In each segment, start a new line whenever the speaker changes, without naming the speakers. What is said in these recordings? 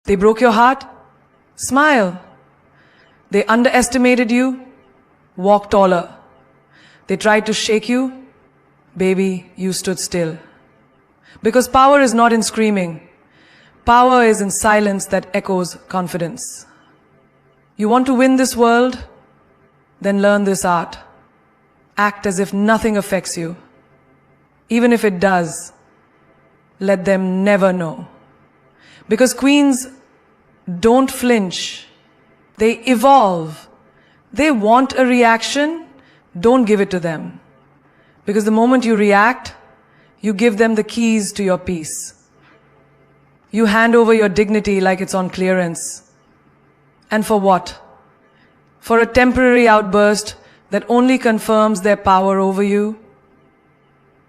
They broke your heart? Smile. They underestimated you? Walk taller. They tried to shake you? Baby, you stood still. Because power is not in screaming. Power is in silence that echoes confidence. You want to win this world? Then learn this art. Act as if nothing affects you. Even if it does, let them never know. Because queens don't flinch. They evolve. They want a reaction. Don't give it to them. Because the moment you react, you give them the keys to your peace. You hand over your dignity like it's on clearance. And for what? For a temporary outburst that only confirms their power over you?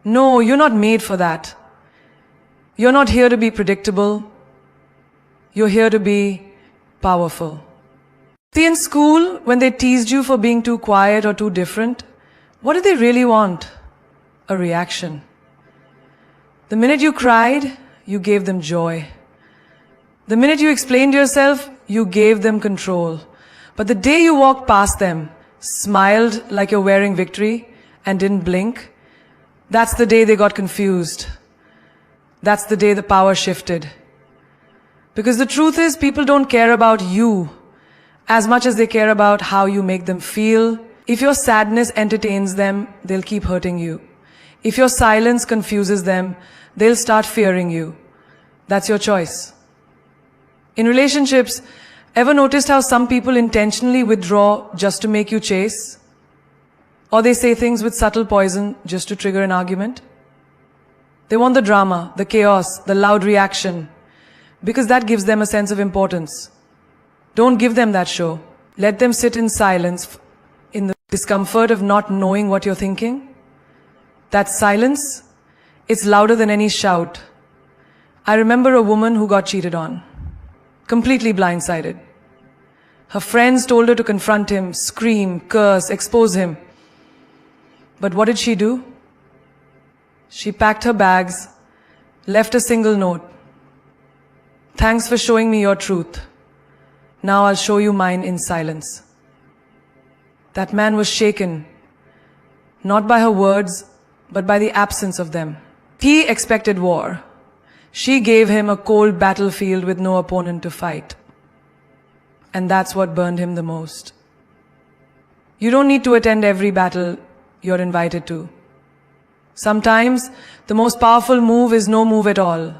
No, you're not made for that. You're not here to be predictable. You're here to be powerful. See, in school, when they teased you for being too quiet or too different, what did they really want? A reaction. The minute you cried, you gave them joy. The minute you explained yourself, you gave them control. But the day you walked past them, smiled like you're wearing victory, and didn't blink, that's the day they got confused. That's the day the power shifted. Because the truth is, people don't care about you as much as they care about how you make them feel. If your sadness entertains them, they'll keep hurting you. If your silence confuses them, they'll start fearing you. That's your choice. In relationships, ever noticed how some people intentionally withdraw just to make you chase? Or they say things with subtle poison just to trigger an argument? They want the drama, the chaos, the loud reaction, because that gives them a sense of importance. Don't give them that show. Let them sit in silence, in the discomfort of not knowing what you're thinking. That silence, it's louder than any shout. I remember a woman who got cheated on, completely blindsided. Her friends told her to confront him, scream, curse, expose him. But what did she do? She packed her bags, left a single note. Thanks for showing me your truth. Now I'll show you mine in silence. That man was shaken, not by her words, but by the absence of them. He expected war. She gave him a cold battlefield with no opponent to fight. And that's what burned him the most. You don't need to attend every battle you're invited to. Sometimes the most powerful move is no move at all.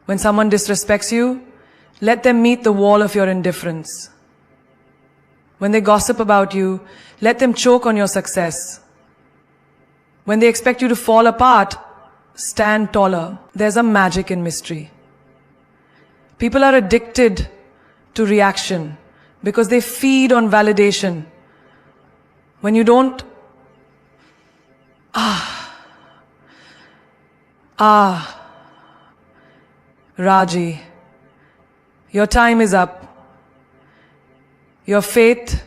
When someone disrespects you, let them meet the wall of your indifference. When they gossip about you, let them choke on your success. When they expect you to fall apart, stand taller. There's a magic in mystery. People are addicted to reaction because they feed on validation. When you don't, Raji, your time is up. Your fate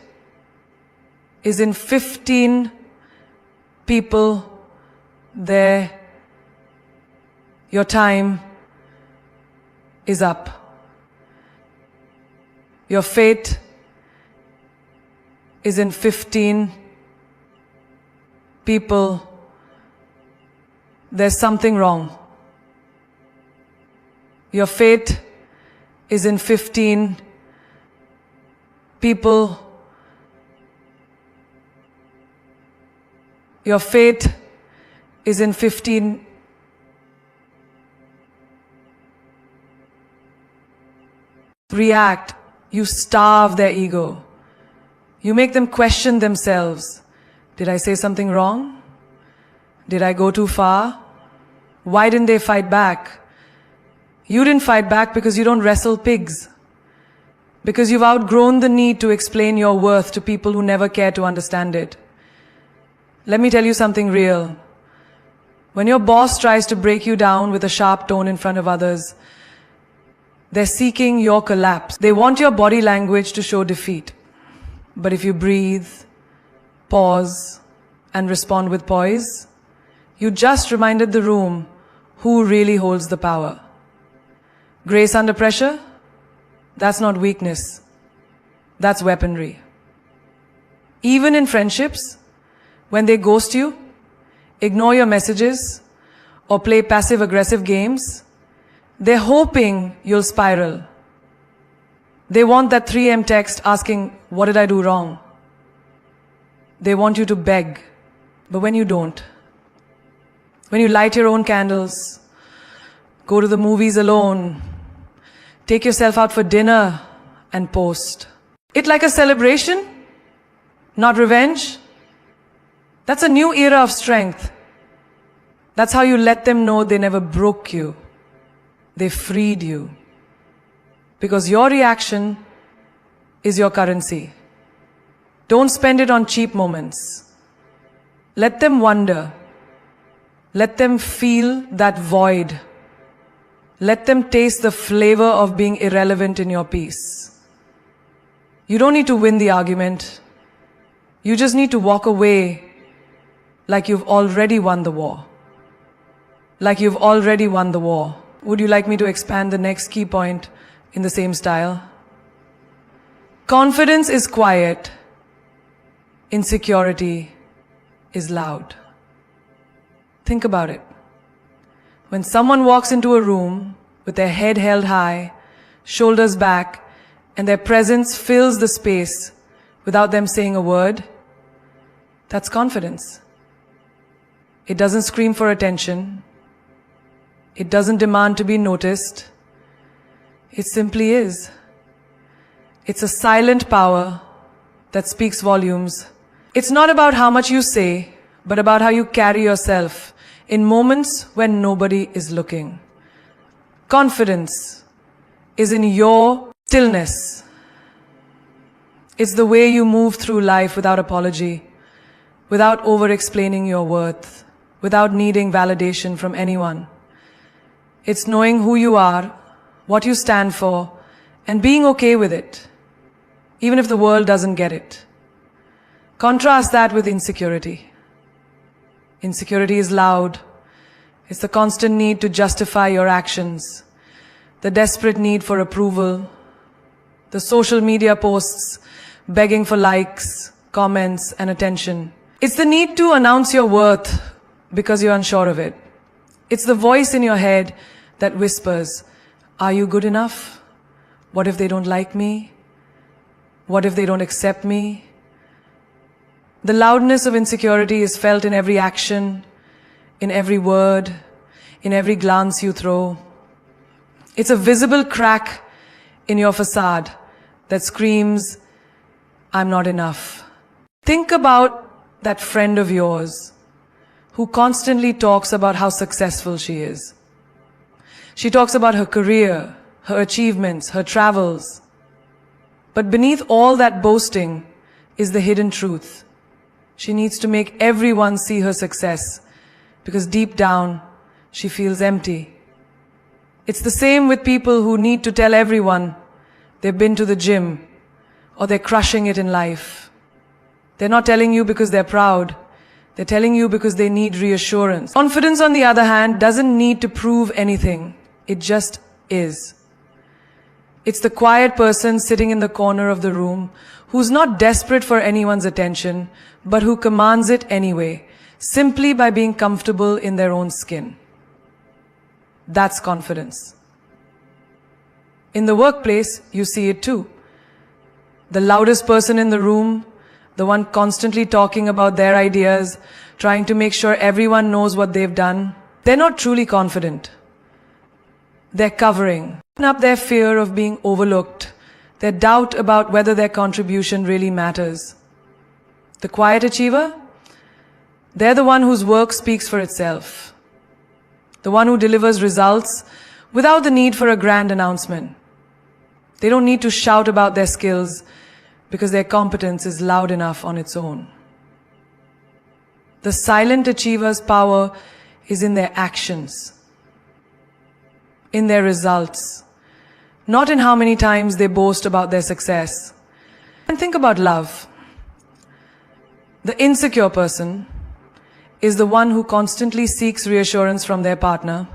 is in 15 people there. Your time is up. Your fate is in 15 people. There's something wrong. Your fate is in 15 people. Your fate is in 15. React. You starve their ego. You make them question themselves. Did I say something wrong? Did I go too far? Why didn't they fight back? You didn't fight back because you don't wrestle pigs. Because you've outgrown the need to explain your worth to people who never care to understand it. Let me tell you something real. When your boss tries to break you down with a sharp tone in front of others, they're seeking your collapse. They want your body language to show defeat. But if you breathe, pause, and respond with poise, you just reminded the room who really holds the power. Grace under pressure? That's not weakness. That's weaponry. Even in friendships, when they ghost you, ignore your messages, or play passive-aggressive games, they're hoping you'll spiral. They want that 3 a.m. text asking, "What did I do wrong?" They want you to beg, but when you don't, when you light your own candles, go to the movies alone, take yourself out for dinner and post it like a celebration, not revenge, that's a new era of strength. That's how you let them know they never broke you. They freed you. Because your reaction is your currency. Don't spend it on cheap moments. Let them wonder. Let them feel that void. Let them taste the flavor of being irrelevant in your peace. You don't need to win the argument. You just need to walk away like you've already won the war. Like you've already won the war. Would you like me to expand the next key point in the same style? Confidence is quiet. Insecurity is loud. Think about it. When someone walks into a room with their head held high, shoulders back, and their presence fills the space without them saying a word, that's confidence. It doesn't scream for attention. It doesn't demand to be noticed. It simply is. It's a silent power that speaks volumes. It's not about how much you say, but about how you carry yourself in moments when nobody is looking. Confidence is in your stillness. It's the way you move through life without apology, without over-explaining your worth, without needing validation from anyone. It's knowing who you are, what you stand for, and being okay with it, even if the world doesn't get it. Contrast that with insecurity. Insecurity is loud. It's the constant need to justify your actions, the desperate need for approval, the social media posts begging for likes, comments, and attention. It's the need to announce your worth because you're unsure of it. It's the voice in your head that whispers, "Are you good enough? What if they don't like me? What if they don't accept me?" The loudness of insecurity is felt in every action, in every word, in every glance you throw. It's a visible crack in your facade that screams, "I'm not enough." Think about that friend of yours who constantly talks about how successful she is. She talks about her career, her achievements, her travels. But beneath all that boasting is the hidden truth. She needs to make everyone see her success because deep down she feels empty. It's the same with people who need to tell everyone they've been to the gym or they're crushing it in life. They're not telling you because they're proud. They're telling you because they need reassurance. Confidence, on the other hand, doesn't need to prove anything. It just is. It's the quiet person sitting in the corner of the room who's not desperate for anyone's attention, but who commands it anyway, simply by being comfortable in their own skin. That's confidence. In the workplace, you see it too. The loudest person in the room, the one constantly talking about their ideas, trying to make sure everyone knows what they've done, they're not truly confident. They're covering up their fear of being overlooked, their doubt about whether their contribution really matters. The quiet achiever, they're the one whose work speaks for itself. The one who delivers results without the need for a grand announcement. They don't need to shout about their skills because their competence is loud enough on its own. The silent achiever's power is in their actions, in their results, not in how many times they boast about their success. And think about love. The insecure person is the one who constantly seeks reassurance from their partner,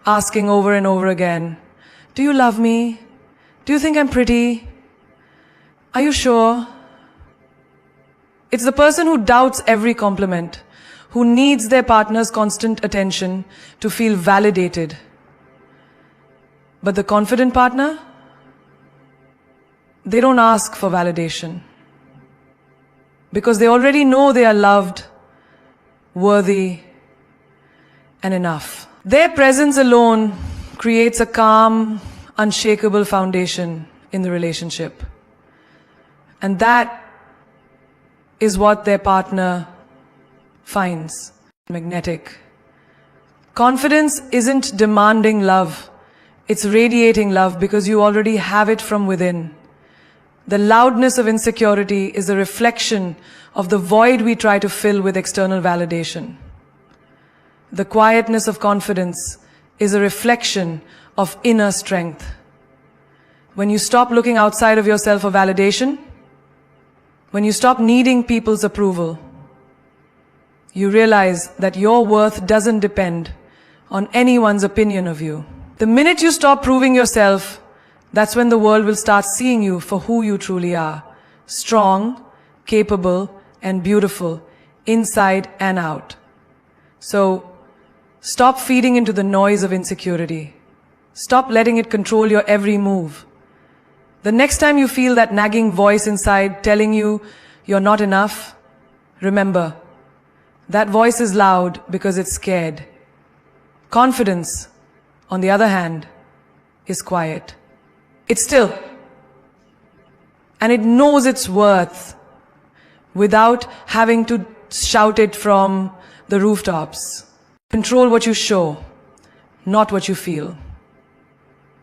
asking over and over again, Do you love me? Do you think I'm pretty? Are you sure? It's the person who doubts every compliment, who needs their partner's constant attention to feel validated. But the confident partner, they don't ask for validation because they already know they are loved, worthy, and enough. Their presence alone creates a calm, unshakable foundation in the relationship. And that is what their partner finds magnetic. Confidence isn't demanding love. It's radiating love because you already have it from within. The loudness of insecurity is a reflection of the void we try to fill with external validation. The quietness of confidence is a reflection of inner strength. When you stop looking outside of yourself for validation, when you stop needing people's approval, you realize that your worth doesn't depend on anyone's opinion of you. The minute you stop proving yourself, that's when the world will start seeing you for who you truly are. Strong, capable, and beautiful, inside and out. So, stop feeding into the noise of insecurity. Stop letting it control your every move. The next time you feel that nagging voice inside telling you you're not enough, remember, that voice is loud because it's scared. Confidence, on the other hand, is quiet. It's still. And it knows its worth without having to shout it from the rooftops. Control what you show, not what you feel.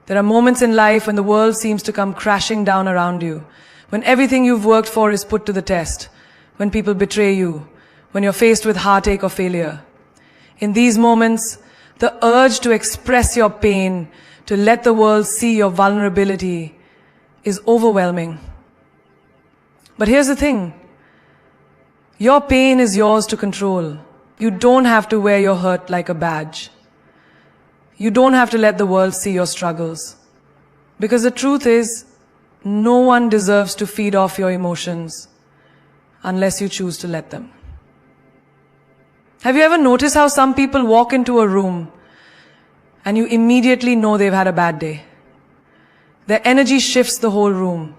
There are moments in life when the world seems to come crashing down around you, when everything you've worked for is put to the test, when people betray you, when you're faced with heartache or failure. In these moments, the urge to express your pain, to let the world see your vulnerability, is overwhelming. But here's the thing. Your pain is yours to control. You don't have to wear your hurt like a badge. You don't have to let the world see your struggles. Because the truth is, no one deserves to feed off your emotions unless you choose to let them. Have you ever noticed how some people walk into a room and you immediately know they've had a bad day? Their energy shifts the whole room.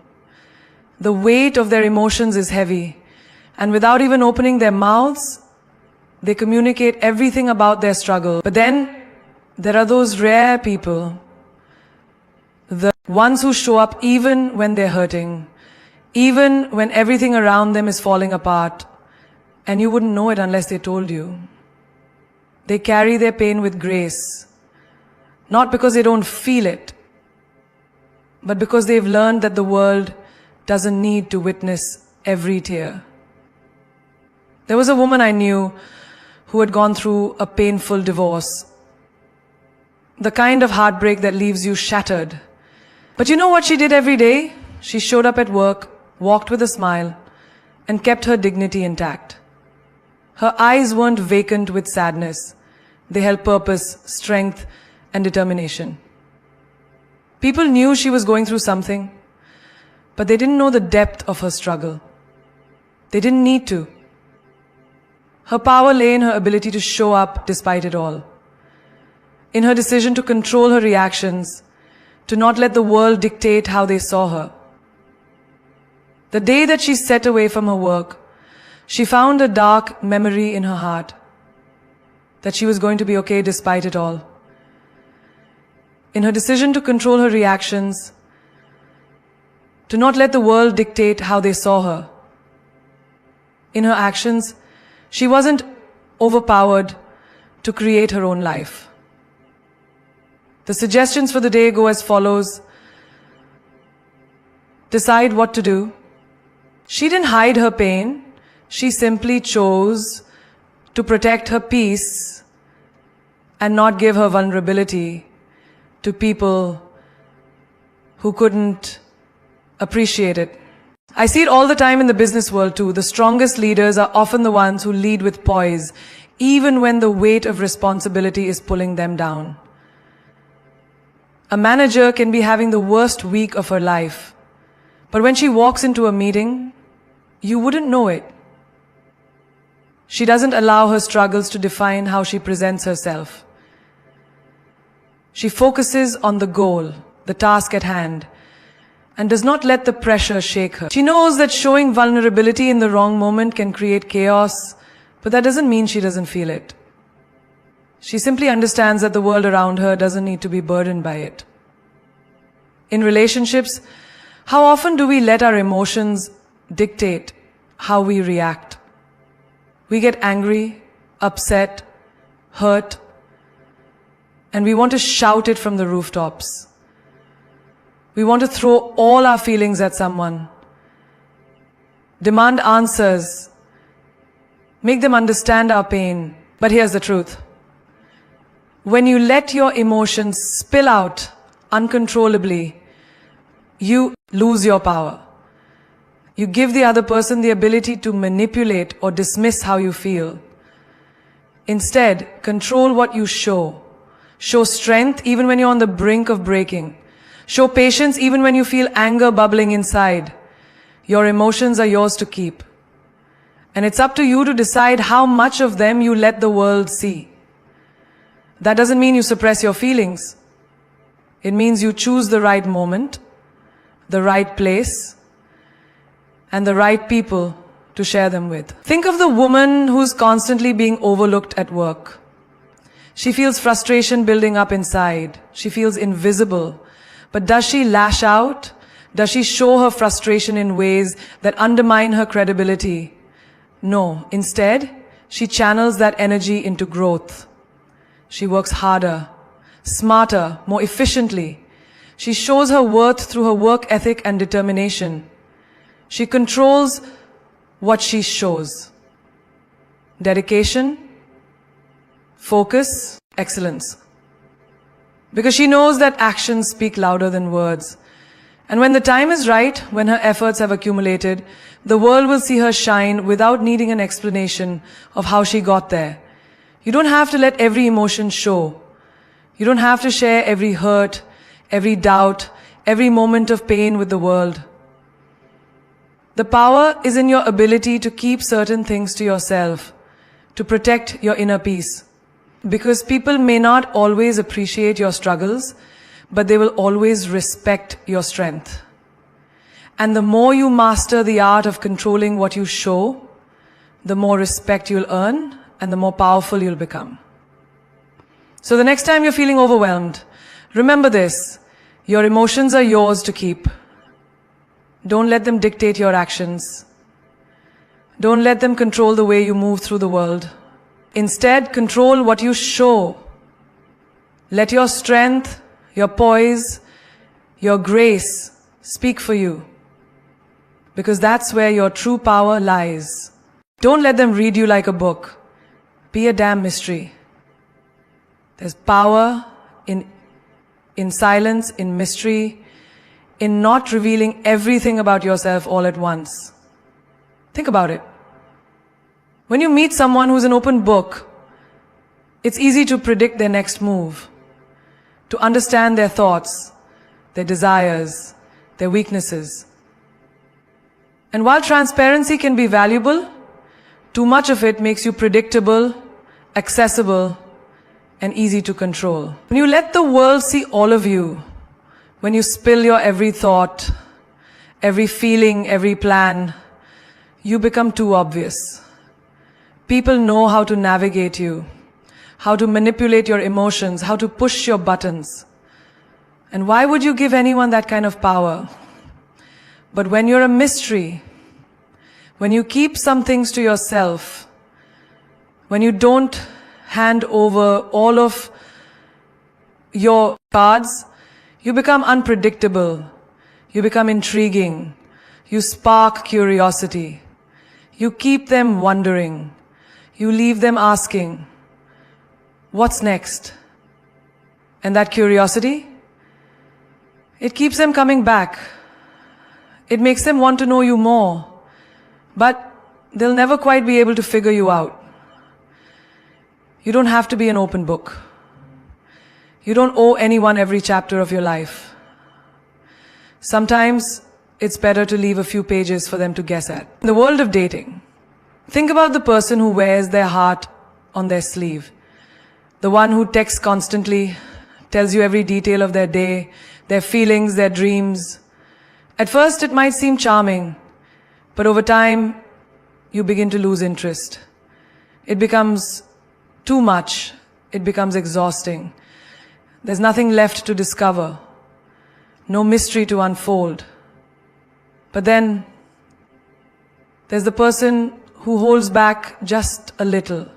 The weight of their emotions is heavy, and without even opening their mouths, they communicate everything about their struggle. But then, there are those rare people, the ones who show up even when they're hurting, even when everything around them is falling apart, and you wouldn't know it unless they told you. They carry their pain with grace, not because they don't feel it, but because they've learned that the world doesn't need to witness every tear. There was a woman I knew who had gone through a painful divorce. The kind of heartbreak that leaves you shattered. But you know what she did every day? She showed up at work, walked with a smile, and kept her dignity intact. Her eyes weren't vacant with sadness. They held purpose, strength, and determination. People knew she was going through something, but they didn't know the depth of her struggle. They didn't need to. Her power lay in her ability to show up despite it all. In her decision to control her reactions, to not let the world dictate how they saw her. The day that she set away from her work, she found a dark memory in her heart that she was going to be okay despite it all. In her decision to control her reactions, to not let the world dictate how they saw her. In her actions, she wasn't overpowered to create her own life. The suggestions for the day go as follows. Decide what to do. She didn't hide her pain. She simply chose to protect her peace and not give her vulnerability to people who couldn't appreciate it. I see it all the time in the business world too. The strongest leaders are often the ones who lead with poise, even when the weight of responsibility is pulling them down. A manager can be having the worst week of her life, but when she walks into a meeting, you wouldn't know it. She doesn't allow her struggles to define how she presents herself. She focuses on the goal, the task at hand, and does not let the pressure shake her. She knows that showing vulnerability in the wrong moment can create chaos, but that doesn't mean she doesn't feel it. She simply understands that the world around her doesn't need to be burdened by it. In relationships, how often do we let our emotions dictate how we react? We get angry, upset, hurt, and we want to shout it from the rooftops. We want to throw all our feelings at someone, demand answers, make them understand our pain. But here's the truth. When you let your emotions spill out uncontrollably, you lose your power. You give the other person the ability to manipulate or dismiss how you feel. Instead, control what you show. Show strength even when you're on the brink of breaking. Show patience even when you feel anger bubbling inside. Your emotions are yours to keep. And it's up to you to decide how much of them you let the world see. That doesn't mean you suppress your feelings. It means you choose the right moment, the right place, and the right people to share them with. Think of the woman who's constantly being overlooked at work. She feels frustration building up inside. She feels invisible. But does she lash out? Does she show her frustration in ways that undermine her credibility? No. Instead, she channels that energy into growth. She works harder, smarter, more efficiently. She shows her worth through her work ethic and determination. She controls what she shows. Dedication, focus, excellence. Because she knows that actions speak louder than words. And when the time is right, when her efforts have accumulated, the world will see her shine without needing an explanation of how she got there. You don't have to let every emotion show. You don't have to share every hurt, every doubt, every moment of pain with the world. The power is in your ability to keep certain things to yourself, to protect your inner peace. Because people may not always appreciate your struggles, but they will always respect your strength. And the more you master the art of controlling what you show, the more respect you'll earn and the more powerful you'll become. So the next time you're feeling overwhelmed, remember this: your emotions are yours to keep. Don't let them dictate your actions. Don't let them control the way you move through the world. Instead, control what you show. Let your strength, your poise, your grace speak for you. Because that's where your true power lies. Don't let them read you like a book. Be a damn mystery. There's power in silence, in mystery, in not revealing everything about yourself all at once. Think about it. When you meet someone who's an open book, it's easy to predict their next move, to understand their thoughts, their desires, their weaknesses. And while transparency can be valuable, too much of it makes you predictable, accessible, and easy to control. When you let the world see all of you, when you spill your every thought, every feeling, every plan, you become too obvious. People know how to navigate you, how to manipulate your emotions, how to push your buttons. And why would you give anyone that kind of power? But when you're a mystery, when you keep some things to yourself, when you don't hand over all of your cards, you become unpredictable, you become intriguing, you spark curiosity, you keep them wondering. You leave them asking, what's next? And that curiosity, it keeps them coming back. It makes them want to know you more. But they'll never quite be able to figure you out. You don't have to be an open book. You don't owe anyone every chapter of your life. Sometimes it's better to leave a few pages for them to guess at. In the world of dating, think about the person who wears their heart on their sleeve. The one who texts constantly, tells you every detail of their day, their feelings, their dreams. At first it might seem charming, but over time you begin to lose interest. It becomes too much. It becomes exhausting. There's nothing left to discover. No mystery to unfold. But then there's the person who holds back just a little.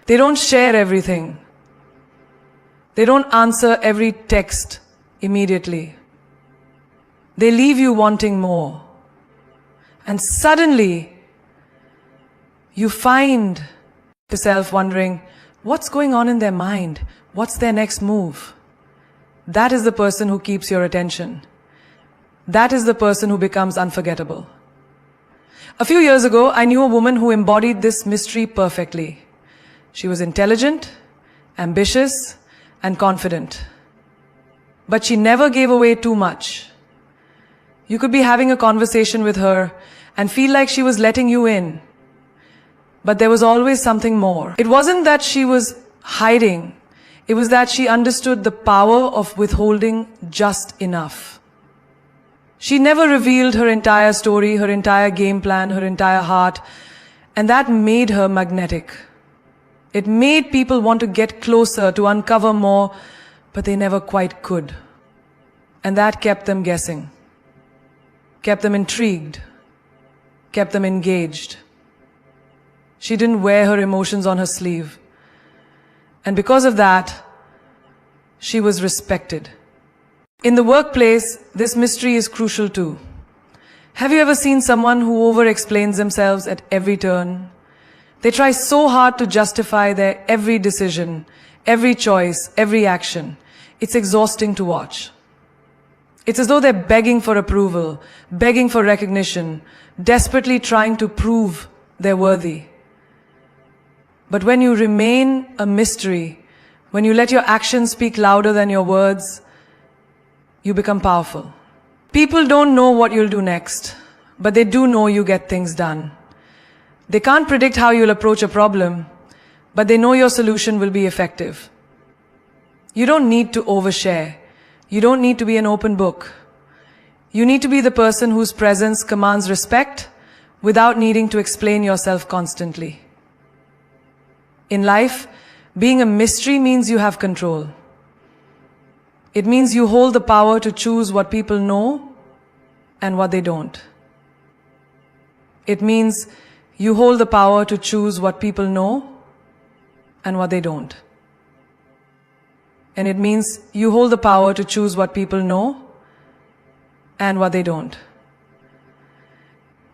They don't share everything. They don't answer every text immediately. They leave you wanting more. And suddenly, you find yourself wondering, what's going on in their mind? What's their next move? That is the person who keeps your attention. That is the person who becomes unforgettable. A few years ago, I knew a woman who embodied this mystery perfectly. She was intelligent, ambitious, and confident. But she never gave away too much. You could be having a conversation with her and feel like she was letting you in. But there was always something more. It wasn't that she was hiding. It was that she understood the power of withholding just enough. She never revealed her entire story, her entire game plan, her entire heart, and that made her magnetic. It made people want to get closer, to uncover more, but they never quite could. And that kept them guessing, kept them intrigued, kept them engaged. She didn't wear her emotions on her sleeve. And because of that, she was respected. In the workplace, this mystery is crucial too. Have you ever seen someone who over-explains themselves at every turn? They try so hard to justify their every decision, every choice, every action. It's exhausting to watch. It's as though they're begging for approval, begging for recognition, desperately trying to prove they're worthy. But when you remain a mystery, when you let your actions speak louder than your words, you become powerful. People don't know what you'll do next, but they do know you get things done. They can't predict how you'll approach a problem, but they know your solution will be effective. You don't need to overshare. You don't need to be an open book. You need to be the person whose presence commands respect without needing to explain yourself constantly. In life, being a mystery means you have control. It means you hold the power to choose what people know and what they don't. It means you hold the power to choose what people know and what they don't. And it means you hold the power to choose what people know and what they don't.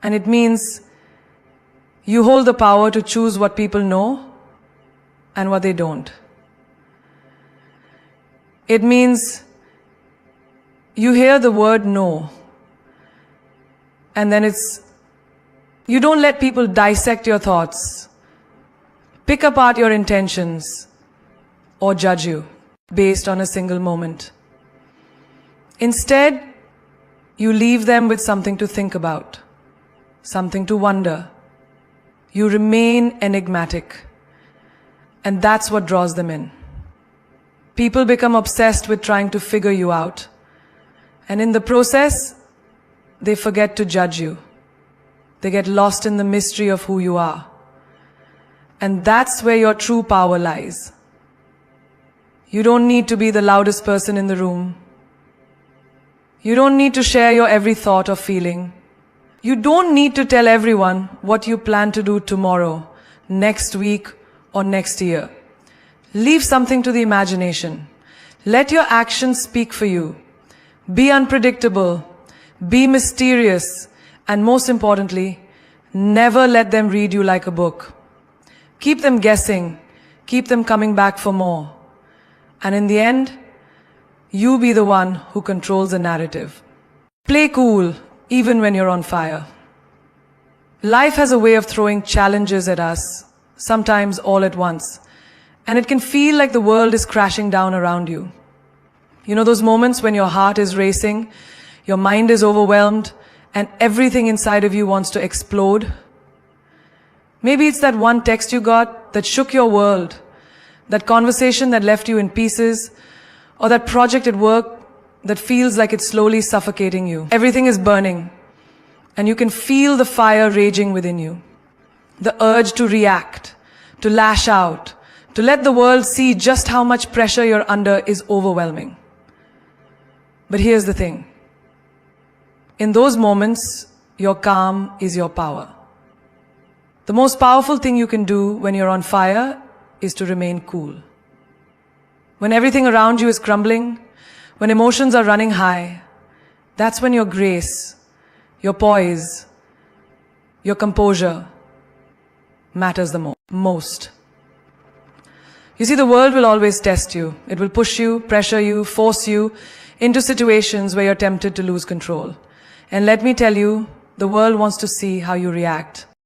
And it means you hold the power to choose what people know and what they don't. It means you hear the word no, and then you don't let people dissect your thoughts, pick apart your intentions, or judge you based on a single moment. Instead, you leave them with something to think about, something to wonder. You remain enigmatic, and that's what draws them in. People become obsessed with trying to figure you out, and in the process, they forget to judge you. They get lost in the mystery of who you are. And that's where your true power lies. You don't need to be the loudest person in the room. You don't need to share your every thought or feeling. You don't need to tell everyone what you plan to do tomorrow, next week, or next year. Leave something to the imagination. Let your actions speak for you. Be unpredictable. Be mysterious. And most importantly, never let them read you like a book. Keep them guessing. Keep them coming back for more. And in the end, you be the one who controls the narrative. Play cool, even when you're on fire. Life has a way of throwing challenges at us, sometimes all at once. And it can feel like the world is crashing down around you. You know those moments when your heart is racing, your mind is overwhelmed, and everything inside of you wants to explode? Maybe it's that one text you got that shook your world, that conversation that left you in pieces, or that project at work that feels like it's slowly suffocating you. Everything is burning, and you can feel the fire raging within you. The urge to react, to lash out, to let the world see just how much pressure you're under is overwhelming. But here's the thing. In those moments, your calm is your power. The most powerful thing you can do when you're on fire is to remain cool. When everything around you is crumbling, when emotions are running high, that's when your grace, your poise, your composure matters the most. You see, the world will always test you. It will push you, pressure you, force you into situations where you're tempted to lose control. And let me tell you, the world wants to see how you react.